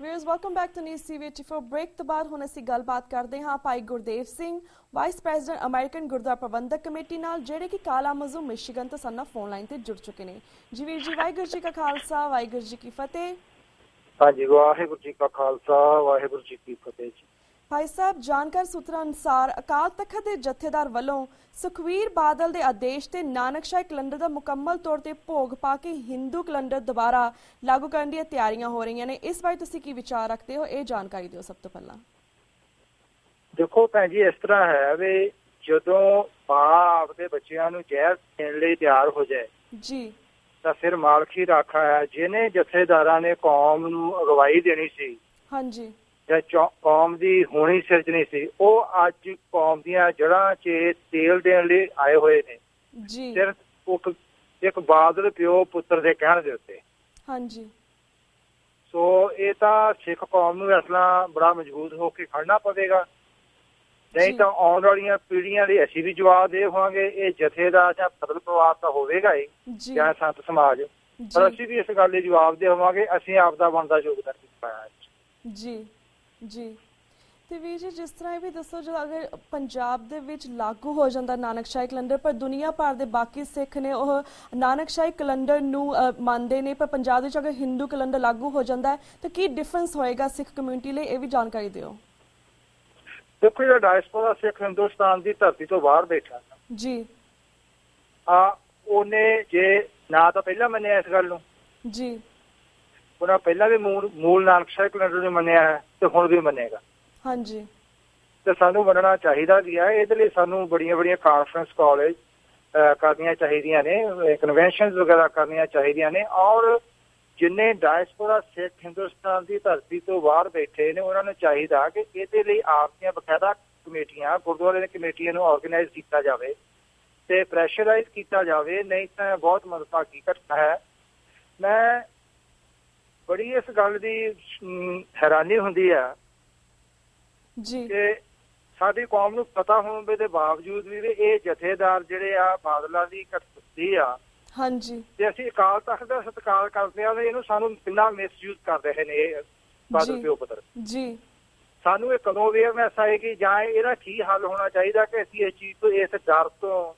Viewers welcome back to news TV 84 break ਤੋਂ ਬਾਅਦ ਹੁਣ ਅਸੀਂ ਗੱਲਬਾਤ ਕਰਦੇ ਹਾਂ ਭਾਈ Gurdev Singh vice president American Gurdwara Prabandhak committee ਨਾਲ, ਜਿਹੜੇ ਕਿ ਕਾਲਾਮਜ਼ੂ ਮਿਸ਼ੀਗਨ ਤੋਂ ਸਾਨੂੰ ਫੋਨ ਲਾਈਨ ਤੇ ਜੁੜ ਚੁੱਕੇ ਨੇ। ਜੀ ਵੀਰ ਜੀ, ਵਾਹਿਗੁਰੂ ਜੀ ਕਾ ਖਾਲਸਾ, ਵਾਹਿਗੁਰੂ ਜੀ ਕੀ ਫਤਿਹ। ਹਾਂਜੀ, ਵਾਹਿਗੁਰੂ ਜੀ ਕਾ ਖਾਲਸਾ, ਵਾਹਿਗੁਰੂ ਜੀ ਕੀ ਫਤਿਹ ਜੀ। ਭਾਈ ਸਾਹਿਬ, ਜਾਣਕਾਰ ਸੂਤਰਾਂ ਅਨੁਸਾਰ ਅਕਾਲ ਤਖਤ ਦੇ ਜਥੇਦਾਰ ਵੱਲੋਂ ਸੁਖਵੀਰ ਬਾਦਲ ਦੇ ਆਦੇਸ਼ ਤੇ ਨਾਨਕਸ਼ਾਹੀ ਕੈਲੰਡਰ ਦਾ ਮੁਕੰਮਲ ਤੌਰ ਤੇ ਭੋਗ ਪਾ ਕੇ ਹਿੰਦੂ ਕੈਲੰਡਰ ਦੁਬਾਰਾ ਲਾਗੂ ਕਰਨ ਦੀਆਂ ਤਿਆਰੀਆਂ ਹੋ ਰਹੀਆਂ ਨੇ। ਇਸ ਬਾਰੇ ਤੁਸੀਂ ਕੀ ਵਿਚਾਰ ਰੱਖਦੇ ਹੋ? ਇਹ ਜਾਣਕਾਰੀ ਦਿਓ ਸਭ ਤੋਂ ਪਹਿਲਾਂ। ਦੇਖੋ ਭੈਣ ਜੀ, ਇਸ ਤਰ੍ਹਾਂ ਹੈ ਵੀ ਜਦੋਂ ਮਾਂ ਆਪਦੇ ਬੱਚਿਆਂ ਨੂੰ ਜ਼ਹਿਰ ਦੇਣ ਲਈ ਤਿਆਰ ਹੋ ਜਾਏ ਜੀ, ਤਾਂ ਫਿਰ ਮਾਲਕੀ ਰਾਖਾ ਹੈ। ਜਿਹਨੇ ਜਥੇਦਾਰਾਂ ਨੇ ਕੌਮ ਨੂੰ ਅਗਵਾਈ ਦੇਣੀ ਸੀ, ਹਾਂਜੀ, ਜਾਂ ਕੌਮ ਦੀ ਹੋਣੀ ਸਿਰਜਣੀ ਸੀ, ਉਹ ਅੱਜ ਕੌਮ ਦੀਆਂ ਜੜ੍ਹਾਂ 'ਚ ਤੇਲ ਦੇਣ ਲਈ ਆਏ ਹੋਏ ਨੇ ਜੀ, ਸਿਰਫ ਇੱਕ ਬਾਦਲ ਪਿਓ ਪੁੱਤਰ ਦੇ ਕਹਿਣ ਦੇ ਉੱਤੇ। ਹਾਂਜੀ, ਸੋ ਇਹ ਤਾਂ ਸਿੱਖ ਕੌਮ ਨੂੰ ਇਸ ਤਰ੍ਹਾਂ ਬੜਾ ਮਜ਼ਬੂਤ ਹੋ ਕੇ ਖੜਨਾ ਪਵੇਗਾ, ਨਹੀਂ ਤਾਂ ਆਉਣ ਵਾਲੀਆਂ ਪੀੜ੍ਹੀਆਂ ਲਈ ਅਸੀਂ ਵੀ ਜਵਾਬ ਦੇ ਹੋਵਾਂਗੇ। ਇਹ ਜਥੇਦਾਰ ਜਾਂ ਫਸਲ ਪਰਿਵਾਰ ਤਾਂ ਹੋਵੇਗਾ ਹੀ, ਜਾਂ ਸੰਤ ਸਮਾਜ, ਪਰ ਅਸੀਂ ਵੀ ਇਸ ਗੱਲ ਲਈ ਜਵਾਬ ਦੇ ਹੋਵਾਂਗੇ। ਅਸੀਂ ਆਪ ਦਾ ਬਣਦਾ ਯੋਗਦਾਨ ਪਾਇਆ ਜੀ ਜੀ। ਤੇ ਵੀਰ ਜੀ, ਜਿਸ ਤਰ੍ਹਾਂ ਇਹ ਵੀ ਦੱਸੋ, ਜਦੋਂ ਅਗਰ ਪੰਜਾਬ ਦੇ ਵਿੱਚ ਲਾਗੂ ਹੋ ਜਾਂਦਾ ਨਾਨਕਸ਼ਾਹੀ ਕੈਲੰਡਰ, ਪਰ ਦੁਨੀਆ ਭਰ ਦੇ ਬਾਕੀ ਸਿੱਖ ਨੇ ਉਹ ਨਾਨਕਸ਼ਾਹੀ ਕੈਲੰਡਰ ਨੂੰ ਮੰਨਦੇ ਨੇ, ਪਰ ਪੰਜਾਬ ਵਿੱਚ ਅਗਰ ਹਿੰਦੂ ਕੈਲੰਡਰ ਲਾਗੂ ਹੋ ਜਾਂਦਾ ਹੈ ਤਾਂ ਕੀ ਡਿਫਰੈਂਸ ਹੋਏਗਾ ਸਿੱਖ ਕਮਿਊਨਿਟੀ ਲਈ? ਇਹ ਵੀ ਜਾਣਕਾਰੀ ਦਿਓ। ਦੇਖੋ, ਜਿਹੜਾ ਡਾਇਸਪੋਰਾ ਸਿੱਖ ਹਿੰਦੁਸਤਾਨ ਦੀ ਧਰਤੀ ਤੋਂ ਬਾਹਰ ਬੈਠਾ ਜੀ, ਉਹਨੇ ਜੇ ਨਾ ਤਾਂ ਪਹਿਲਾਂ ਮੰਨਿਆ ਇਸ ਗੱਲ ਨੂੰ ਜੀ, ਉਹਨਾਂ ਪਹਿਲਾਂ ਵੀ ਮੂਲ ਨਾਨਕਸ਼ਾਹੀ ਕੈਲੰਡਰ ਨੂੰ ਮੰਨਿਆ ਹੈ ਤੇ ਹੁਣ ਵੀ ਮੰਨੇਗਾ। ਹਾਂਜੀ, ਤੇ ਸਾਨੂੰ ਮੰਨਣਾ ਚਾਹੀਦਾ ਵੀ ਹੈ। ਇਹਦੇ ਲਈ ਸਾਨੂੰ ਬੜੀਆਂ ਬੜੀਆਂ ਕਾਨਫਰੰਸ ਕਾਲਜ ਕਰਨੀਆਂ ਚਾਹੀਦੀਆਂ ਨੇ, ਕਨਵੈਨਸ਼ਨ ਵਗੈਰਾ ਕਰਨੀਆਂ ਚਾਹੀਦੀਆਂ ਨੇ, ਔਰ ਜਿੰਨੇ ਡਾਇਸਪੋਰਾ ਸਿੱਖ ਹਿੰਦੁਸਤਾਨ ਦੀ ਧਰਤੀ ਤੋਂ ਬਾਹਰ ਬੈਠੇ ਨੇ ਉਹਨਾਂ ਨੂੰ ਚਾਹੀਦਾ ਕਿ ਇਹਦੇ ਲਈ ਆਪ ਦੀਆਂ ਬਕਾਇਦਾ ਕਮੇਟੀਆਂ, ਗੁਰਦੁਆਰੇ ਦੀਆਂ ਕਮੇਟੀਆਂ ਨੂੰ ਆਰਗੇਨਾਈਜ਼ ਕੀਤਾ ਜਾਵੇ ਤੇ ਪ੍ਰੈਸ਼ਰਾਈਜ਼ ਕੀਤਾ ਜਾਵੇ, ਨਹੀਂ ਤਾਂ ਬਹੁਤ ਮੰਦਭਾਗੀ ਘਟਨਾ ਹੈ। ਮੈਂ ਬੜੀ ਇਸ ਗੱਲ ਦੀ ਹੈਰਾਨੀ ਹੁੰਦੀ ਆ ਜੀ ਕਿ ਸਾਡੀ ਕੌਮ ਨੂੰ ਪਤਾ ਹੋਣ ਦੇ ਬਾਵਜੂਦ ਵੀ ਇਹ ਜਥੇਦਾਰ ਜਿਹੜੇ ਆ ਬਾਦਲਾਂ ਦੀ ਕਠਪੁਤਲੀ ਆ, ਹਾਂਜੀ, ਤੇ ਅਸੀਂ ਅਕਾਲ ਤਖਤ ਦਾ ਸਤਿਕਾਰ ਕਰਦੇ ਆ, ਇਹਨੂੰ ਸਾਨੂੰ ਕਿੰਨਾ ਮਿਸਯੂਜ਼ ਕਰ ਰਹੇ ਨੇ ਇਹ ਬਾਦਲ ਪਿਓ ਪੁੱਤਰ ਜੀ। ਸਾਨੂੰ ਇਹ ਕਦੋਂ ਅਵੇਅਰਨੈਸ ਆਏਗੀ, ਜਾਂ ਇਹਦਾ ਕੀ ਹੱਲ ਹੋਣਾ ਚਾਹੀਦਾ ਕਿ ਅਸੀਂ ਇਸ ਚੀਜ਼ ਤੋਂ, ਇਸ ਡਰ ਤੋਂ,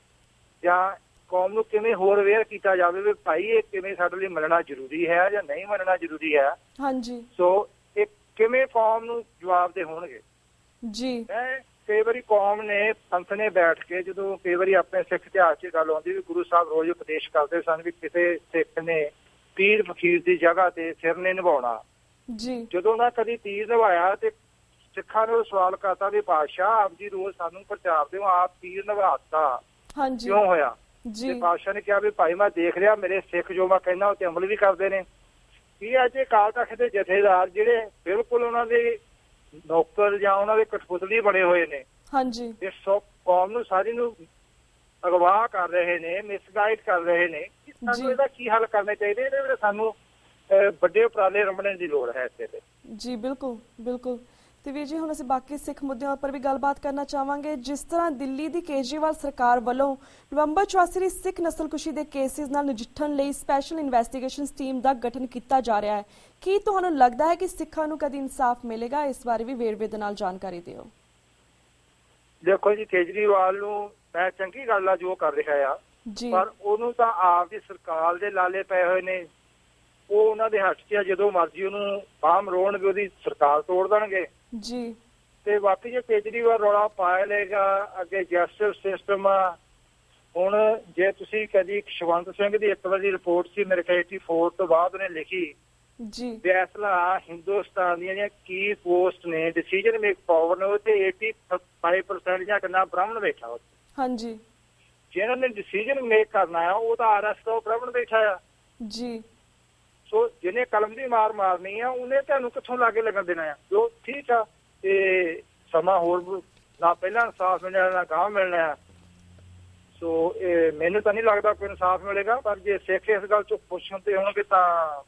ਜਾਂ ਕੌਮ ਨੂੰ ਕਿਵੇਂ ਹੋਰ ਅਵੇਅਰ ਕੀਤਾ ਜਾਵੇ ਵੀ ਭਾਈ ਇਹ ਕਿਵੇਂ ਸਾਡੇ ਲਈ ਮੰਨਣਾ ਜ਼ਰੂਰੀ ਹੈ ਜਾਂ ਨਹੀਂ ਮੰਨਣਾ ਜ਼ਰੂਰੀ ਹੈ। ਹਾਂਜੀ, ਸੋ ਇਹ ਕਿਵੇਂ ਕੌਮ ਨੂੰ ਜਵਾਬ ਦੇ ਹੋਣਗੇ ਜੀ। ਕਈ ਵਾਰੀ ਕੌਮ ਨੇ, ਪੰਥ ਨੇ ਬੈਠ ਕੇ, ਜਦੋਂ ਕਈ ਵਾਰੀ ਆਪਣੇ ਸਿੱਖ ਇਤਿਹਾਸ 'ਚ ਗੱਲ ਆਉਂਦੀ ਵੀ ਗੁਰੂ ਸਾਹਿਬ ਰੋਜ਼ ਉਪਦੇਸ਼ ਕਰਦੇ ਸਨ ਵੀ ਕਿਸੇ ਸਿੱਖ ਨੇ ਪੀਰ ਫਕੀਰ ਦੀ ਜਗ੍ਹਾ ਤੇ ਸਿਰ ਨਹੀਂ ਨਿਭਾਉਣਾ ਜੀ। ਜਦੋਂ ਨਾ ਕਦੀ ਪੀਰ ਨਿਭਾਇਆ ਤੇ ਸਿੱਖਾਂ ਨੇ ਸਵਾਲ ਕਰਤਾ ਵੀ ਪਾਤਸ਼ਾਹ ਆਪ ਜੀ ਰੋਜ਼ ਸਾਨੂੰ ਪ੍ਰਚਾਰ ਦਿਓ, ਆਪ ਪੀਰ ਨਿਭਾਤਾ ਕਿਉਂ ਹੋਇਆ? ਤੇ ਪਾਤਸ਼ਾਹ ਨੇ ਕਿਹਾ ਵੀ ਭਾਈ ਮੈਂ ਦੇਖ ਲਿਆ ਮੇਰੇ ਸਿੱਖ ਜੋ ਮੈਂ ਕਹਿੰਦਾ ਉਹ ਤੇ ਅਮਲ ਵੀ ਕਰਦੇ ਨੇ। ਕੀ ਅੱਜ ਅਕਾਲ ਤਖਤ ਦੇ ਜਥੇਦਾਰ ਜਿਹੜੇ ਬਿਲਕੁਲ ਉਹਨਾਂ ਦੇ ਨੌਕਰ ਜਾਂ ਉਹਨਾਂ ਦੇ ਕਠਪੁਤਲੀ ਬਣੇ ਹੋਏ ਨੇ, ਹਾਂਜੀ, ਇਸ ਕੌਮ ਨੂੰ ਸਾਰੀ ਨੂੰ ਅਗਵਾ ਕਰ ਰਹੇ ਨੇ, ਮਿਸਗਾਈਡ ਕਰ ਰਹੇ ਨੇ। ਸਾਨੂੰ ਇਹਦਾ ਕੀ ਹੱਲ ਕਰਨੇ ਚਾਹੀਦੇ? ਇਹਦੇ ਵਿੱਚ ਸਾਨੂੰ ਵੱਡੇ ਉਪਰਾਲੇ ਰੰਭਣ ਦੀ ਲੋੜ ਹੈ ਇੱਥੇ ਤੇ। ਜੀ ਬਿਲਕੁਲ ਬਿਲਕੁਲ। ਤੇ ਵੀਰ ਜੀ, ਹੁਣ ਅਸੀਂ ਬਾਕੀ ਸਿੱਖ ਮੁੱਦਿਆਂ ਉੱਪਰ ਵੀ ਗੱਲਬਾਤ ਕਰਨਾ ਚਾਹਾਂਗੇ। ਜਿਸ ਤਰ੍ਹਾਂ ਦਿੱਲੀ ਦੀ ਕੇਜਰੀਵਾਲ ਸਰਕਾਰ ਵੱਲੋਂ ਨਵੰਬਰ 84 ਸਿੱਖ ਨਸਲਕੁਸ਼ੀ ਦੇ ਕੇਸਿਸ ਨਾਲ ਨਜਿੱਠਣ ਲਈ ਸਪੈਸ਼ਲ ਇਨਵੈਸਟੀਗੇਸ਼ਨ ਟੀਮ ਦਾ ਗਠਨ ਕੀਤਾ ਜਾ ਰਿਹਾ ਹੈ, ਕੀ ਤੁਹਾਨੂੰ ਲੱਗਦਾ ਹੈ ਕਿ ਸਿੱਖਾਂ ਨੂੰ ਕਦੀ ਇਨਸਾਫ ਮਿਲੇਗਾ? ਇਸ ਬਾਰੇ ਵੀ ਵੇਰਵੇ ਦੇ ਨਾਲ ਜਾਣਕਾਰੀ ਦਿਓ। ਦੇਖੋ ਜੀ, ਕੇਜਰੀਵਾਲ ਨੂੰ ਮੈਂ ਚੰਗੀ ਗੱਲ ਆ ਜੋ ਕਰ ਰਿਹਾ ਆ, ਪਰ ਉਹਨੂੰ ਤਾਂ ਆਪ ਦੀ ਸਰਕਾਰ ਦੇ ਲਾਲੇ ਪਏ ਹੋਏ ਨੇ। ਉਹ ਉਹਨਾਂ ਦੇ ਹੱਥ 'ਚ ਆ, ਜਦੋਂ ਮਰਜ਼ੀ ਉਹਨੂੰ ਬਾਂਹ ਮਰੋੜਨਗੇ, ਉਹਦੀ ਸਰਕਾਰ ਤੋੜ ਦੇਣਗੇ ਜੀ। ਤੇ ਬਾਕੀ ਜੇ ਕੇਜਰੀਵਾਲ ਰੌਲਾ ਪਾ ਲਏਗਾ ਅੱਗੇ ਜਸਟਿਸ ਸਿਸਟਮ ਆ। ਹੁਣ ਜੇ ਤੁਸੀਂ ਕਦੀ ਖੁਸ਼ਵੰਤ ਸਿੰਘ ਦੀ ਇੱਕ ਵਾਰੀ ਰਿਪੋਰਟ ਸੀ ਮੇਰੇ ਖਿਆਲ 84 ਤੋਂ ਬਾਅਦ ਉਹਨੇ ਲਿਖੀ ਜੀ, ਫੈਸਲਾ ਹਿੰਦੁਸਤਾਨ ਦੀਆਂ ਕੀ ਪੋਸਟ ਨੇ ਡਿਸੀਜਨ ਮੇਕ ਪਾਵਰ ਨੇ, ਉਹ ਤੇ 85% ਜਾਂ ਕਿੰਨਾ ਬ੍ਰਾਹਮਣ ਬੈਠਾ ਉਹ। ਹਾਂਜੀ, ਜਿਹਨਾਂ ਨੇ ਡਿਸੀਜਨ ਮੇਕ ਕਰਨਾ ਆ ਉਹ ਤਾਂ RS ਤੋਂ ਬ੍ਰਾਹਮਣ ਬੈਠਾ ਆ ਜੀ। ਸੋ ਜਿਹਨੇ ਕਲਮ ਦੀ ਮਾਰ ਮਾਰਨੀ ਆ ਉਹਨੇ ਤੁਹਾਨੂੰ ਕਿੱਥੋਂ ਲਾਗੇ ਲੱਗਣ ਦੇਣਾ ਆ? ਜੋ ਠੀਕ ਆ ਤੇ ਸਮਾਂ ਹੋਰ ਨਾ ਪਹਿਲਾਂ ਇਨਸਾਫ ਮਿਲਣਾ ਨਾ ਗਾਂਹ ਮਿਲਣਾ ਆ। ਸੋ ਇਹ ਮੈਨੂੰ ਤਾਂ ਨਹੀਂ ਲੱਗਦਾ ਕੋਈ ਇਨਸਾਫ ਮਿਲੇਗਾ, ਪਰ ਜੇ ਸਿੱਖ ਇਸ ਗੱਲ ਚੋਂ ਖੁਸ਼ ਹੁੰਦੇ ਹੋਣਗੇ ਤਾਂ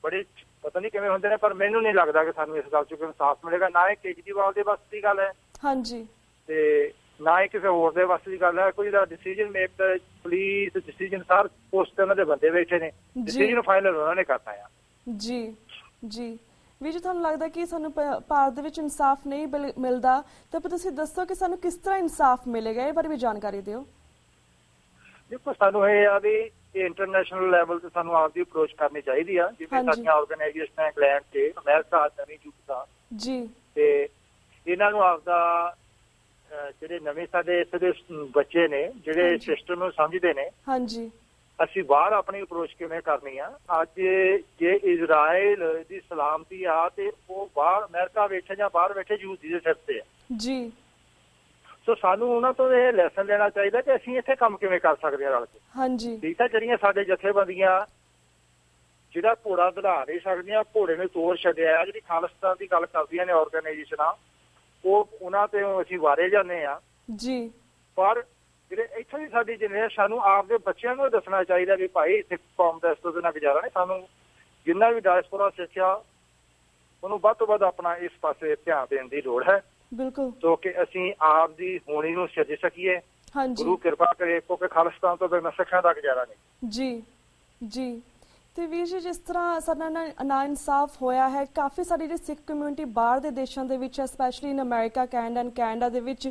ਬੜੇ ਪਤਾ ਨਹੀਂ ਕਿਵੇਂ ਹੁੰਦੇ ਨੇ, ਪਰ ਮੈਨੂੰ ਨਹੀਂ ਲੱਗਦਾ ਕਿ ਸਾਨੂੰ ਇਸ ਗੱਲ ਚੋਂ ਕੋਈ ਇਨਸਾਫ ਮਿਲੇਗਾ। ਨਾ ਇਹ ਕੇਜਰੀਵਾਲ ਦੇ ਵੱਸ ਦੀ ਗੱਲ ਹੈ, ਹਾਂਜੀ, ਤੇ ਨਾ ਹੀ ਕਿਸੇ ਹੋਰ ਦੇ ਵੱਸ ਦੀ ਗੱਲ ਹੈ। ਕੋਈ ਦਾ ਡਿਸੀਜਨ ਮੇਕਰ, ਪੁਲਿਸ ਡਿਸੀਜਨ ਸਾਰ ਪੋਸਟ ਉਹਨਾਂ ਦੇ ਬੰਦੇ ਬੈਠੇ ਨੇ, ਡਿਸੀਜਨ ਫਾਈਨਲ ਉਹਨਾਂ ਨੇ ਕਰਨਾ ਆ। ਜੀ ਜੀ। ਵੀ ਜੀ ਤੁਹਾਨੂੰ ਲੱਗਦਾ ਕਿ ਸਾਨੂੰ ਭਾਰਤ ਦੇ ਵਿੱਚ ਇਨਸਾਫ ਨਹੀਂ ਮਿਲਦਾ, ਤਾਂ ਤੁਸੀਂ ਦੱਸੋ ਕਿ ਸਾਨੂੰ ਕਿਸ ਤਰ੍ਹਾਂ ਇਨਸਾਫ ਮਿਲੇਗਾ, ਇਹ ਬਾਰੇ ਵੀ ਜਾਣਕਾਰੀ ਦਿਓ। ਦੇਖੋ, ਸਾਨੂੰ ਇਹ ਆ ਵੀ ਇੰਟਰਨੈਸ਼ਨਲ ਲੈਵਲ ਤੇ ਸਾਨੂੰ ਆਪਦੀ ਅਪਰੋਚ ਕਰਨੀ ਚਾਹੀਦੀ ਆ, ਜਿਵੇਂ ਸਾਡੀਆਂ ਆਰਗੇਨਾਈਜੇਸ਼ਨਾਂ ਇੰਗਲੈਂਡ ਤੇ ਅਮਰੀਕਾ ਨਵੀਂ ਜੁਗਤਾ ਜੀ, ਤੇ ਇਹਨਾਂ ਨੂੰ ਆਪਦਾ ਜਿਹੜੇ ਨਵੇਂ ਸਾਡੇ ਇੱਥੇ ਦੇ ਬੱਚੇ ਨੇ ਜਿਹੜੇ ਸਿਸਟਮ ਨੂੰ ਸਮਝਦੇ ਨੇ, ਹਾਂਜੀ, ਅਸੀਂ ਬਾਹਰ ਆਪਣੀ ਅਪਰੋਚ ਕਿਵੇਂ ਕਰਨੀ ਆ। ਅੱਜ ਜੇ ਇਜ਼ਰਾਈਲ ਦੀ ਸਲਾਮਤੀ ਆ ਤੇ ਉਹ ਬਾਹਰ ਅਮਰੀਕਾ ਬੈਠੇ ਜਾਂ ਬਾਹਰ ਬੈਠੇ ਯਹੂਦੀ ਦੇ ਸਿਰ ਤੇ ਆ ਜੀ। ਸੋ ਸਾਨੂੰ ਉਹਨਾਂ ਤੋਂ ਇਹ ਲੈਸਨ ਲੈਣਾ ਚਾਹੀਦਾ ਕਿ ਅਸੀਂ ਇੱਥੇ ਕੰਮ ਕਿਵੇਂ ਕਰ ਸਕਦੇ ਹਾਂ ਰਲ ਕੇ। ਹਾਂਜੀ, ਠੀਕ ਹੈ। ਜਿਹੜੀਆਂ ਸਾਡੇ ਜਥੇਬੰਦੀਆਂ ਜਿਹੜਾ ਘੋੜਾ ਵਧਾ ਨਹੀਂ ਸਕਦੀਆਂ, ਘੋੜੇ ਨੂੰ ਤੋੜ ਛੱਡਿਆ, ਜਿਹੜੀ ਖਾਲਿਸਤਾਨ ਦੀ ਗੱਲ ਕਰਦੀਆਂ ਨੇ ਆਰਗੇਨਾਈਜੇਸ਼ਨਾਂ, ਉਹ ਉਹਨਾਂ ਤੇ ਅਸੀਂ ਵਾਰੇ ਜਾਂਦੇ ਆ ਜੀ। ਪਰ ਜਿਹੜੇ ਇੱਥੋਂ ਦੀ ਸਾਡੀ ਜਨਰੇਸ਼ਨ, ਸਾਨੂੰ ਆਪਦੇ ਬੱਚਿਆਂ ਨੂੰ ਦੱਸਣਾ ਚਾਹੀਦਾ ਵੀ ਭਾਈ ਸਿੱਖ ਕੌਮ ਦਾ ਇਸ ਤੋਂ ਬਿਨਾਂ ਗੁਜ਼ਾਰਾ ਨਹੀਂ। ਸਾਨੂੰ ਜਿੰਨਾ ਵੀ ਡਾਇਸਪੋਰਾ ਸਿੱਖਿਆ ਉਹਨੂੰ ਵੱਧ ਤੋਂ ਵੱਧ ਆਪਣਾ ਇਸ ਪਾਸੇ ਧਿਆਨ ਦੇਣ ਦੀ ਲੋੜ ਹੈ। ਬਿਲਕੁਲ, ਸੋ ਕਿ ਅਸੀਂ ਆਪ ਦੀ ਹੋਣੀ ਨੂੰ ਸਿਰਜ ਸਕੀਏ। ਗੁਰੂ ਕਿਰਪਾ ਕਰੇ, ਕਿਉਂਕਿ ਖਾਲਿਸਤਾਨ ਤੋਂ ਬਿਨਾਂ ਸਿੱਖਾਂ ਦਾ ਗੁਜ਼ਾਰਾ ਨਹੀਂ ਜੀ। ਜੀ, ਤੇ ਵੀਰ ਜੀ, ਜਿਸ ਤਰ੍ਹਾਂ ਸਾਡਾ ਨਾ ਇਨਸਾਫ ਹੋਇਆ ਹੈ, ਕਾਫੀ ਸਾਡੀ ਜਿਹੜੀ ਸਿੱਖ ਕਮਿਊਨਿਟੀ ਬਾਹਰ ਦੇ ਦੇਸ਼ਾਂ ਦੇ ਵਿੱਚ, ਸਪੈਸ਼ਲੀ ਇਨ ਅਮਰੀਕਾ, ਕੈਨੇਡਾ ਦੇ ਵਿੱਚ,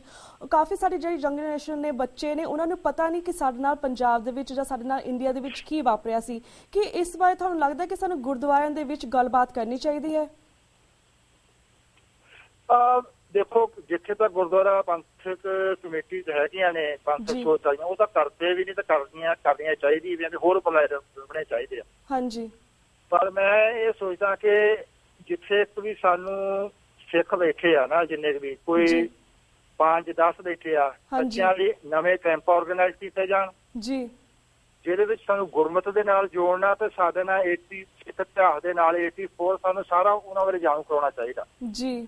ਕਾਫੀ ਸਾਡੀ ਜਿਹੜੀ ਯੰਗ ਜਨਰੇਸ਼ਨ ਨੇ, ਬੱਚੇ ਨੇ, ਉਹਨਾਂ ਨੂੰ ਪਤਾ ਨਹੀਂ ਕਿ ਸਾਡੇ ਨਾਲ ਪੰਜਾਬ ਦੇ ਵਿੱਚ ਜਾਂ ਸਾਡੇ ਨਾਲ ਇੰਡੀਆ ਦੇ ਵਿੱਚ ਕੀ ਵਾਪਰਿਆ ਸੀ। ਕਿ ਇਸ ਬਾਰੇ ਤੁਹਾਨੂੰ ਲੱਗਦਾ ਕਿ ਸਾਨੂੰ ਗੁਰਦੁਆਰਿਆਂ ਦੇ ਵਿੱਚ ਗੱਲਬਾਤ ਕਰਨੀ ਚਾਹੀਦੀ ਹੈ? ਦੇਖੋ, ਜਿੱਥੇ ਤੱਕ ਗੁਰਦੁਆਰਾ ਪੰਥਕ ਕਮੇਟੀ ਹੈਗੀਆਂ ਨੇ, ਪੰਥਕ ਸੋਚ ਵਾਲੀਆਂ, ਉਹ ਤਾਂ ਕਰਦੇ ਵੀ ਨਹੀਂ ਤੇ ਕਰਨੀਆਂ ਚਾਹੀਦੀਆਂ ਵੀ, ਹੋਰ ਬਣਾਉਣੇ ਚਾਹੀਦੇ ਆ। ਹਾਂਜੀ, ਪਰ ਮੈਂ ਇਹ ਸੋਚਦਾ ਕਿ ਜਿੱਥੇ ਵੀ ਸਾਨੂੰ ਸਿੱਖ ਬੈਠੇ ਆ ਨਾ, ਜਿੰਨੇ ਵੀ ਕੋਈ 5-10 ਬੈਠੇ ਆ, ਬੱਚਿਆਂ ਲਈ ਨਵੇਂ ਕੈਂਪ ਆਰਗੇਨਾਈਜ਼ ਕੀਤੇ ਜਾਣ ਜੀ, ਜਿਹਦੇ ਵਿੱਚ ਸਾਨੂੰ ਗੁਰਮਤ ਦੇ ਨਾਲ ਜੋੜਨਾ ਤੇ ਸਾਡੇ ਨਾਲ ਇਤਿਹਾਸ ਦੇ ਨਾਲ 84 ਸਾਨੂੰ ਸਾਰਾ ਉਹਨਾਂ ਬਾਰੇ ਜਾਣੂ ਕਰਾਉਣਾ ਚਾਹੀਦਾ ਜੀ।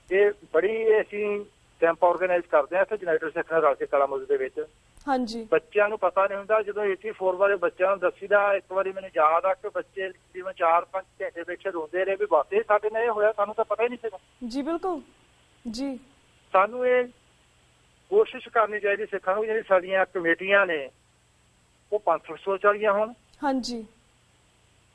ਇਹ ਬੜੀ ਅਸੀਂ ਕੈਂਪ ਆਰਗੇਨਾਈਜ਼ ਕਰਦੇ ਹਾਂ ਇੱਥੇ ਯੂਨਾਈਟਿਡ ਸਿੱਖ ਨਾਲ ਰਲ ਕੇ ਕਲਾਮੁਜ਼ ਦੇ ਵਿੱਚ। ਹਾਂਜੀ, ਬੱਚਿਆਂ ਨੂੰ ਪਤਾ ਨਹੀਂ ਹੁੰਦਾ, ਜਦੋਂ 84 ਬਾਰੇ ਬੱਚਿਆਂ ਨੂੰ ਦੱਸੀਦਾ, ਇੱਕ ਵਾਰੀ ਮੈਨੂੰ ਯਾਦ ਆ ਕਿ ਬੱਚੇ ਜਿਵੇਂ 4-5 ਘੰਟੇ ਬੈਠੇ ਰੋਂਦੇ ਰਹੇ ਵੀ ਵਾਕਈ ਸਾਡੇ ਨਾਲ ਇਹ ਹੋਇਆ, ਸਾਨੂੰ ਤਾਂ ਪਤਾ ਹੀ ਨਹੀਂ ਸੀਗਾ ਜੀ। ਬਿਲਕੁਲ ਜੀ, ਸਾਨੂੰ ਇਹ ਕੋਸ਼ਿਸ਼ ਕਰਨੀ ਚਾਹੀਦੀ ਸਿੱਖਾਂ ਨੂੰ, ਜਿਹੜੀ ਸਾਡੀਆਂ ਕਮੇਟੀਆਂ ਨੇ ਉਹ ਪੰਥਕ ਸੋਚ ਵਾਲੀਆਂ ਹੋਣ। ਹਾਂਜੀ,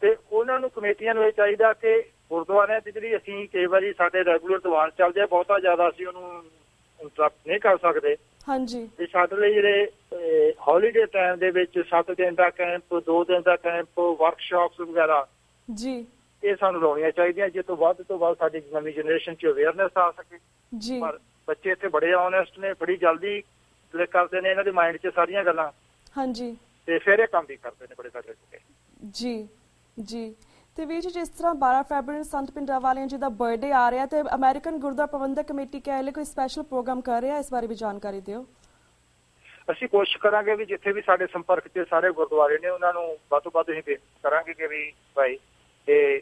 ਤੇ ਉਹਨਾਂ ਨੂੰ ਕਮੇਟੀਆਂ ਨੂੰ ਇਹ ਚਾਹੀਦਾ ਕਿ ਗੁਰਦੁਆਰਿਆਂ ਦੀ ਜਿਹੜੀ ਅਸੀਂ ਕਈ ਵਾਰੀ ਸਾਡੇ ਰੈਗੂਲਰ ਦੀਵਾਨ ਚੱਲਦੇ ਆ, ਬਹੁਤਾ ਜ਼ਿਆਦਾ ਅਸੀਂ ਉਹਨੂੰ ਇੰਟਰਪਟ ਨਹੀਂ ਕਰ ਸਕਦੇ। ਹਾਂਜੀ, ਤੇ ਸਾਡੇ ਲਈ ਜਿਹੜੇ ਹੌਲੀਡੇ ਟਾਈਮ ਦੇ ਵਿੱਚ 7 ਦਿਨ ਦਾ ਕੈਂਪ, 2 ਦਿਨ ਦਾ ਕੈਂਪ, ਵਰਕਸ਼ਾਪਸ ਵਗੈਰਾ ਜੀ, ਇਹ ਸਾਨੂੰ ਲਾਉਣੀਆਂ ਚਾਹੀਦੀਆਂ, ਜਿਸ ਤੋਂ ਵੱਧ ਸਾਡੀ ਨਵੀਂ ਜਨਰੇਸ਼ਨ 'ਚ ਅਵੇਅਰਨੈਸ ਆ ਸਕੇ ਜੀ। ਪਰ ਬੱਚੇ ਇੱਥੇ ਬੜੇ ਔਨੈਸਟ ਨੇ, ਬੜੀ ਜਲਦੀ ਕਲਿੱਕ ਕਰਦੇ ਨੇ ਇਹਨਾਂ ਦੇ ਮਾਈਂਡ 'ਚ ਸਾਰੀਆਂ ਗੱਲਾਂ। ਹਾਂਜੀ, ਤੇ ਫਿਰ ਇਹ ਕੰਮ ਵੀ ਕਰਦੇ ਨੇ ਬੜੇ ਸਾਰੇ ਜੀ। ਜੀ, ਤੇ ਵੀਰ ਜੀ, ਜਿਸ ਤਰ੍ਹਾਂ 12 ਫਰਵਰੀ ਨੂੰ ਸੰਤ ਭਿੰਡਰਾਂਵਾਲਿਆਂ ਜੀ ਦਾ ਬਰਥਡੇ ਆ ਰਿਹਾ, ਤੇ ਅਮਰੀਕਨ ਗੁਰਦੁਆਰਾ ਪ੍ਰਬੰਧਕ ਕਮੇਟੀ ਕਹਿ ਲਈ ਕੋਈ ਸਪੈਸ਼ਲ ਪ੍ਰੋਗਰਾਮ ਕਰ ਰਿਹਾ, ਇਸ ਬਾਰੇ ਵੀ ਜਾਣਕਾਰੀ ਦਿਓ। ਅਸੀਂ ਕੋਸ਼ਿਸ਼ ਕਰਾਂਗੇ ਵੀ ਜਿੱਥੇ ਵੀ ਸਾਡੇ ਸੰਪਰਕ 'ਚ ਸਾਰੇ ਗੁਰਦੁਆਰੇ ਨੇ, ਉਹਨਾਂ ਨੂੰ ਵੱਧ ਤੋਂ ਵੱਧ ਅਸੀਂ ਬੇਨਤੀ ਕਰਾਂਗੇ ਕਿ ਵੀ ਭਾਈ ਇਹ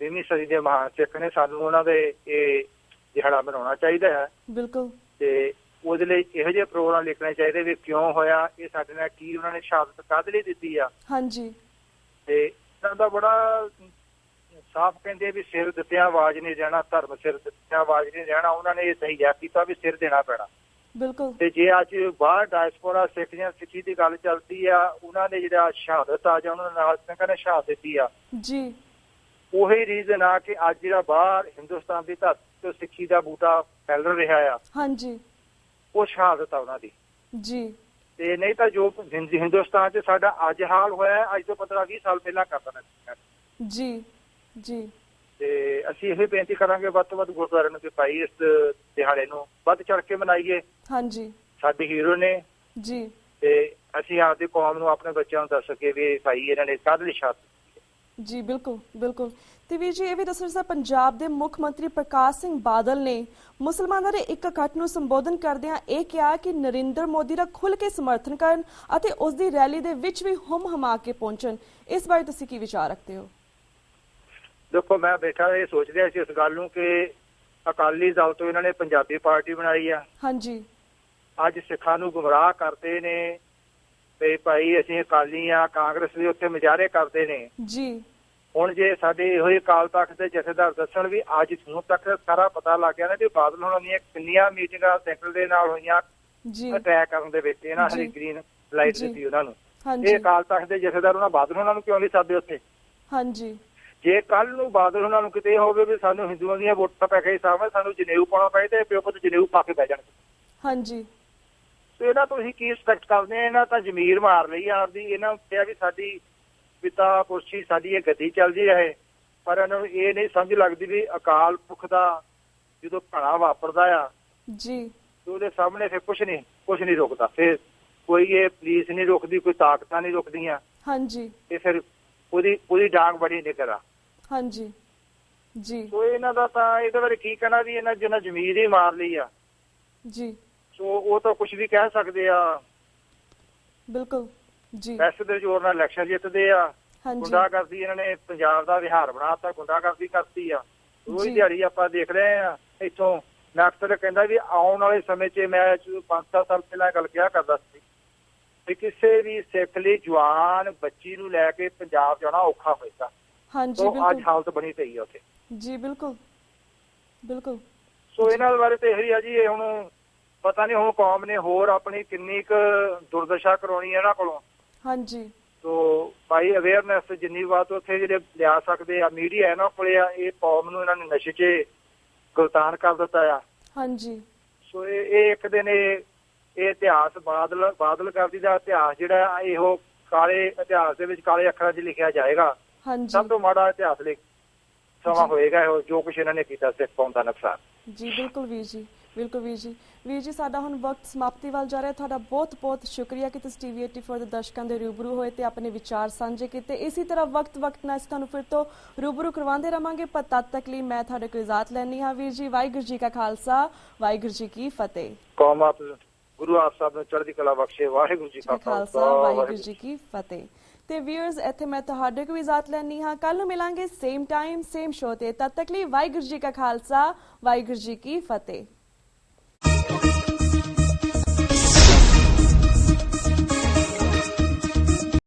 20ਵੀਂ ਸਦੀ ਦੇ ਮਹਾਨ ਸਿੱਖ ਨੇ, ਸਾਨੂੰ ਉਹਨਾਂ ਦੇ ਇਹ ਦਿਹਾੜਾ ਮਨਾਉਣਾ ਚਾਹੀਦਾ ਹੈ। ਬਿਲਕੁਲ, ਤੇ ਉਹਦੇ ਲਈ ਇਹੋ ਜਿਹੇ ਪ੍ਰੋਗਰਾਮ ਲਿਖਣੇ ਚਾਹੀਦੇ ਵੀ ਕਿਉਂ ਹੋਇਆ, ਇਹ ਸਾਡੇ ਨਾਲ ਕੀ ਉਹਨਾਂ ਨੇ ਸ਼ਹਾਦਤ ਕਾਹਦੇ ਲਈ ਦਿੱਤੀ ਆ। ਹਾਂਜੀ, ਤੇ ਇਹਨਾਂ ਦਾ ਬੜਾ ਸਾਫ਼ ਕਹਿੰਦੇ ਵੀ ਸਿਰ ਦਿੱਤਿਆਂ ਆਵਾਜ਼ ਨਹੀਂ ਰਹਿਣਾ, ਧਰਮ ਸਿਰ ਦਿੱਤਿਆਂ ਆਵਾਜ਼ ਨਹੀਂ ਰਹਿਣਾ। ਉਹਨਾਂ ਨੇ ਇਹ ਤਹਿਯਾ ਕੀਤਾ ਵੀ ਸਿਰ ਦੇਣਾ ਪੈਣਾ। ਬਿਲਕੁਲ, ਤੇ ਜੇ ਅੱਜ ਬਾਹਰ ਡਾਇਸਪੋਰਾ ਸਿੱਖ ਜਾਂ ਸਿੱਖੀ ਦੀ ਗੱਲ ਚੱਲਦੀ ਆ, ਉਹਨਾਂ ਨੇ ਜਿਹੜਾ ਸ਼ਹਾਦਤ ਆ ਜਾਂ ਉਹਨਾਂ ਨਾਲ ਸਿੰਘਾਂ ਨੇ ਸ਼ਹਾਦਤ ਦਿੱਤੀ ਆ ਜੀ, ਉਹੀ ਰੀਜ਼ਨ ਆ ਕਿ ਅੱਜ ਜਿਹੜਾ ਬਾਹਰ ਹਿੰਦੁਸਤਾਨ ਦੀ ਧਰਤੀ ਤੋਂ ਸਿੱਖੀ ਦਾ ਬੂਟਾ ਫੈਲ ਰਿਹਾ ਆ। ਹਾਂਜੀ, ਉਹ ਸ਼ਹਾਦਤ ਆ ਉਹਨਾਂ ਦੀ ਜੀ। ਤੇ ਨਹੀਂ ਤਾਂ ਜੋ ਹਿੰਦੁਸਤਾਨ 'ਚ ਸਾਡਾ ਅੱਜ ਹਾਲ ਹੋਇਆ, ਅੱਜ ਤੋਂ 15-20 ਸਾਲ ਪਹਿਲਾਂ ਕਰਦਾ ਜੀ। ਜੀ, ਤੇ ਅਸੀਂ ਇਹ ਬੇਨਤੀ ਕਰਾਂਗੇ ਵੱਧ ਤੋਂ ਵੱਧ ਗੁਰਦੁਆਰਿਆਂ ਨੂੰ ਕਿ ਭਾਈ ਇਸ ਦਿਹਾੜੇ ਨੂੰ ਵੱਧ ਚੜ ਕੇ ਮਨਾਈਏ। ਹਾਂਜੀ, ਸਾਡੇ ਹੀਰੋ ਨੇ ਜੀ, ਤੇ ਅਸੀਂ ਆਪਦੀ ਕੌਮ ਨੂੰ, ਆਪਣੇ ਬੱਚਿਆਂ ਨੂੰ ਦੱਸ ਸਕੀਏ ਵੀ ਭਾਈ ਇਹਨਾਂ ਨੇ ਕਾਹਦੇ ਲਈ ਸ਼ਹਾਦਤ ਜੀ। ਬਿਲਕੁਲ, ਬਿਲਕੁਲ। ਤੇ ਵੀਰ ਜੀ, ਇਹ ਵੀ ਦੱਸੋ, ਸਰ, ਪੰਜਾਬ ਦੇ ਮੁੱਖ ਮੰਤਰੀ ਪ੍ਰਕਾਸ਼ ਸਿੰਘ ਬਾਦਲ ਨੇ ਮੁਸਲਮਾਨਾਂ ਦੇ ਇੱਕ ਇਕੱਠ ਨੂੰ ਸੰਬੋਧਨ ਕਰਦਿਆਂ ਇਹ ਕਿਹਾ ਕਿ ਨਰਿੰਦਰ ਮੋਦੀ ਦਾ ਖੁੱਲ੍ਹ ਕੇ ਸਮਰਥਨ ਕਰਨ ਅਤੇ ਉਸ ਦੀ ਰੈਲੀ ਦੇ ਵਿੱਚ ਵੀ ਹੁਮ-ਹਮਾ ਕੇ ਪਹੁੰਚਣ। ਇਸ ਬਾਰੇ ਤੁਸੀਂ ਕੀ ਵਿਚਾਰ ਰੱਖਦੇ ਹੋ? ਦੇਖੋ, ਮੈਂ ਬੈਠਾ ਇਹ ਸੋਚ ਰਿਹਾ ਸੀ ਇਸ ਗੱਲ ਨੂੰ ਕਿ ਅਕਾਲੀ ਦਲ ਤੋਂ ਇਹਨਾਂ ਨੇ ਪੰਜਾਬੀ ਪਾਰਟੀ ਬਣਾਈ ਆ। ਹਾਂਜੀ, ਅੱਜ ਸਿੱਖਾਂ ਨੂੰ ਗੁੰਮਰਾਹ ਕਰਦੇ ਨੇ ਤੇ ਭਾਈ ਅਸੀਂ ਅਕਾਲੀ ਆ, ਕਾਂਗਰਸ ਦੇ ਉੱਤੇ ਮੁਜ਼ਾਹਰੇ ਕਰਦੇ ਨੇ ਜੀ। ਹੁਣ ਜੇ ਸਾਡੇ ਇਹੋ ਜਿਹੇ ਅਕਾਲ ਤਖਤ ਦੇ ਜਥੇਦਾਰ ਦੱਸਣ ਵੀ ਅੱਜ ਹੁਣ ਤੱਕ ਸਾਰਾ ਪਤਾ ਲੱਗ ਗਿਆ ਨਾ ਵੀ ਬਾਦਲ ਹੋਣਾ ਦੀਆਂ ਕਿੰਨੀਆਂ ਮੀਟਿੰਗਾਂ ਸੈਂਟਰ ਦੇ ਨਾਲ ਹੋਈਆਂ ਅਟੈਕ ਕਰਨ ਦੇ ਵਿੱਚ, ਇਹਨਾਂ ਹਰੀ ਗ੍ਰੀਨ ਲਾਈਟ ਦਿੱਤੀ ਉਹਨਾਂ ਨੂੰ। ਇਹ ਅਕਾਲ ਤਖਤ ਦੇ ਜਥੇਦਾਰ ਉਹਨਾਂ ਬਾਦਲ ਹੋਣਾ ਨੂੰ ਕਿਉਂ ਨਹੀਂ ਸੱਦਦੇ ਉੱਥੇ? ਹਾਂਜੀ, ਜੇ ਕੱਲ ਨੂੰ ਬਾਦਲ ਉਹਨਾਂ ਨੂੰ ਕਿਤੇ ਹੋਵੇ ਵੀ ਸਾਨੂੰ ਹਿੰਦੂਆਂ ਦੀਆਂ ਵੋਟਾਂ ਪੈ ਕੇ ਸਾਹਮਣੇ ਸਾਨੂੰ ਜਨੇਊ ਪਾਉਣਾ ਪਏ ਤੇ ਪਿਓ ਪੁੱਤ ਜਨੇਊ ਪਾ ਕੇ ਬਹਿ ਜਾਣਗੇ। ਹਾਂਜੀ। ਤੇ ਇਹਨਾਂ ਤੋਂ ਅਸੀਂ ਕੀ ਐਕਸਪੈਕਟ ਕਰਦੇ ਆ? ਇਹਨਾਂ ਤਾਂ ਜ਼ਮੀਰ ਮਾਰ ਲਈ ਆਪਦੀ। ਇਹਨਾਂ ਨੂੰ ਕਿਹਾ ਵੀ ਸਾਡੀ ਪਿਤਾ ਪੁਰਸ਼ੀ ਸਾਡੀ ਇਹ ਗੱਦੀ ਚੱਲਦੀ ਰਹੇ, ਪਰ ਇਹਨਾਂ ਨੂੰ ਇਹ ਨਹੀਂ ਸਮਝ ਲੱਗਦੀ ਵੀ ਅਕਾਲ ਪੁਰਖ ਦਾ ਜਦੋਂ ਘਣਾ ਵਾਪਰਦਾ ਆ ਜੀ ਉਹਦੇ ਸਾਹਮਣੇ ਫਿਰ ਕੁਛ ਨਹੀਂ ਰੁਕਦਾ। ਫਿਰ ਕੋਈ ਇਹ ਪੁਲਿਸ ਨਹੀਂ ਰੁਕਦੀ, ਕੋਈ ਤਾਕਤਾਂ ਨਹੀਂ ਰੁਕਦੀਆਂ। ਹਾਂਜੀ। ਤੇ ਫਿਰ ਉਹਦੀ ਡਾਂਗ ਬੜੀ ਨਿਕਰਾ। ਹਾਂਜੀ ਜੀ। ਸੋ ਇਹਨਾਂ ਦਾ ਤਾਂ ਇਹਦੇ ਬਾਰੇ ਕੀ ਕਹਿਣਾ ਵੀ ਇਹਨਾਂ ਜਿਹਨਾਂ ਜ਼ਮੀਰ ਹੀ ਮਾਰ ਲਈ ਆ ਜੀ। ਸੋ ਉਹ ਤਾਂ ਕੁਝ ਵੀ ਕਹਿ ਸਕਦੇ ਆ। ਬਿਲਕੁਲ ਜੀ। ਪੈਸੇ ਦੇ ਜ਼ੋਰ ਨਾਲ ਇਲੈਕਸ਼ਨ ਜਿੱਤਦੇ ਆ। ਹਾਂਜੀ। ਗੁੰਡਾਗਰਦੀ ਇਹਨਾਂ ਨੇ ਪੰਜਾਬ ਦਾ ਵਿਹਾਰ ਬਣਾਤਾ, ਗੁੰਡਾਗਰਦੀ ਕਰਤੀ ਆ। ਰੋਜ਼ ਦਿਹਾੜੀ ਆਪਾਂ ਦੇਖ ਰਹੇ ਆ ਇੱਥੋਂ। ਮੈਂ ਅਕਸਰ ਕਹਿੰਦਾ ਵੀ ਆਉਣ ਵਾਲੇ ਸਮੇਂ 'ਚ ਮੈਂ 5-7 ਸਾਲ ਪਹਿਲਾਂ ਗੱਲ ਕਿਹਾ ਕਰਦਾ ਸੀ ਕਿ ਕਿਸੇ ਵੀ ਸਿੱਖ ਲਈ ਜਵਾਨ ਬੱਚੀ ਨੂੰ ਲੈ ਕੇ ਪੰਜਾਬ ਜਾਣਾ ਔਖਾ ਹੋਏਗਾ। ਹਾਂਜੀ ਬਿਲਕੁਲ। ਅੱਜ ਹਾਲਤ ਬਣੀ ਪਈ ਆ ਉੱਥੇ। ਜੀ ਬਿਲਕੁਲ ਬਿਲਕੁਲ। ਸੋ ਇਹਨਾਂ ਬਾਰੇ ਤੇ ਇਹੀ ਆ ਜੀ, ਇਹ ਹੁਣ ਪਤਾ ਨਹੀਂ ਹੁਣ ਕੌਮ ਨੇ ਹੋਰ ਆਪਣੀ ਕਿੰਨੀ ਕੁ ਦੁਰਦਸ਼ਾ ਕਰਾਉਣੀ ਹੈ ਇਹਨਾਂ ਕੋਲੋਂ। ਹਾਂਜੀ। ਸੋ ਬਾਈ ਅਵੇਅਰਨੈਸ ਜਿੰਨੀ ਬਾਤ ਉੱਥੇ ਜਿਹੜੇ ਲਿਆ ਸਕਦੇ ਆ, ਮੀਡੀਆ ਇਹਨਾਂ ਕੋਲੇ ਆ, ਇਹ ਕੌਮ ਨੂੰ ਇਹਨਾਂ ਨੇ ਨਸ਼ੇ 'ਚ ਗੁਲਤਾਨ ਕਰ ਦਿੱਤਾ ਆ। ਹਾਂਜੀ। ਸੋ ਇਹ ਇੱਕ ਦਿਨ ਇਹ ਇਤਿਹਾਸ ਬਾਦਲ ਕਰਦੀ ਦਾ ਇਤਿਹਾਸ ਜਿਹੜਾ ਇਹੋ ਕਾਲੇ ਇਤਿਹਾਸ ਦੇ ਵਿੱਚ ਕਾਲੇ ਅੱਖਰਾਂ 'ਚ ਲਿਖਿਆ ਜਾਏਗਾ। ਹਾਂਜੀ। ਸਭ ਤੋਂ ਮਾੜਾ ਇਤਿਹਾਸ ਲਈ ਸਮਾਂ ਹੋਏਗਾ ਇਹੋ ਜੋ ਕੁਛ ਇਹਨਾਂ ਨੇ ਕੀਤਾ ਸਿੱਖ ਕੌਮ ਦਾ ਨੁਕਸਾਨ। ਜੀ ਬਿਲਕੁਲ ਵੀਰ ਜੀ, ਬਿਲਕੁਲ ਵੀਰ ਜੀ। ਵੀਰ ਜੀ ਸਾਡਾ ਹੁਣ ਵਕਤ ਸਮਾਪਤੀ ਵੱਲ ਜਾ ਰਿਹਾ। ਤੁਹਾਡਾ ਬਹੁਤ ਬਹੁਤ ਸ਼ੁਕਰੀਆ ਕਿ ਤੁਸੀਂ TV 84 ਦੇ ਦਰਸ਼ਕਾਂ ਦੇ ਰੂਬਰੂ ਹੋਏ ਤੇ ਆਪਣੇ ਵਿਚਾਰ ਸਾਂਝੇ ਕੀਤੇ। ਇਸੇ ਤਰ੍ਹਾਂ ਵਕਤ ਨਾਲ ਅਸੀਂ ਤੁਹਾਨੂੰ ਫਿਰ ਤੋਂ ਰੂਬਰੂ ਕਰਵਾਉਂਦੇ ਰਵਾਂਗੇ, ਪਰ ਤਦ ਤੱਕ ਲਈ ਮੈਂ ਤੁਹਾਡੇ ਕੋਲ ਇਜਾਜ਼ਤ ਲੈਣੀ ਹਾਂ ਵੀਰ ਜੀ। ਵਾਹਿਗੁਰੂ ਜੀ ਕਾ ਖਾਲਸਾ, ਵਾਹਿਗੁਰੂ ਜੀ ਕੀ ਫਤਿਹ। ਕੌਮ ਆਪ ਗੁਰੂ ਆਪ ਸਾਹਿਬ ਨੂੰ ਚੜ੍ਹਦੀ ਕਲਾ ਬਖਸ਼ੇ। ਵਾਹਿਗੁਰੂ ਜੀ ਕਾ ਖਾਲਸਾ, ਵਾਹਿਗੁਰੂ ਜੀ ਕੀ ਫਤਿਹ। ਤੇ ਵੀਅਰਸ ਇੱਥੇ ਮੈਂ ਤੁਹਾਡੇ ਕੋਲ ਇਜਾਜ਼ਤ ਲੈਣੀ ਹਾਂ। ਕੱਲ ਨੂੰ ਮਿਲਾਂਗੇ ਸੇਮ ਟਾਈਮ ਸੇਮ ਸ਼ੋਅ ਤੇ। ਤਦ ਤੱਕ ਲਈ ਵਾਹਿਗੁਰੂ ਜੀ ਕਾ ਖਾਲਸਾ, ਵਾਹਿਗੁਰੂ ਜੀ ਕੀ ਫਤਿਹ।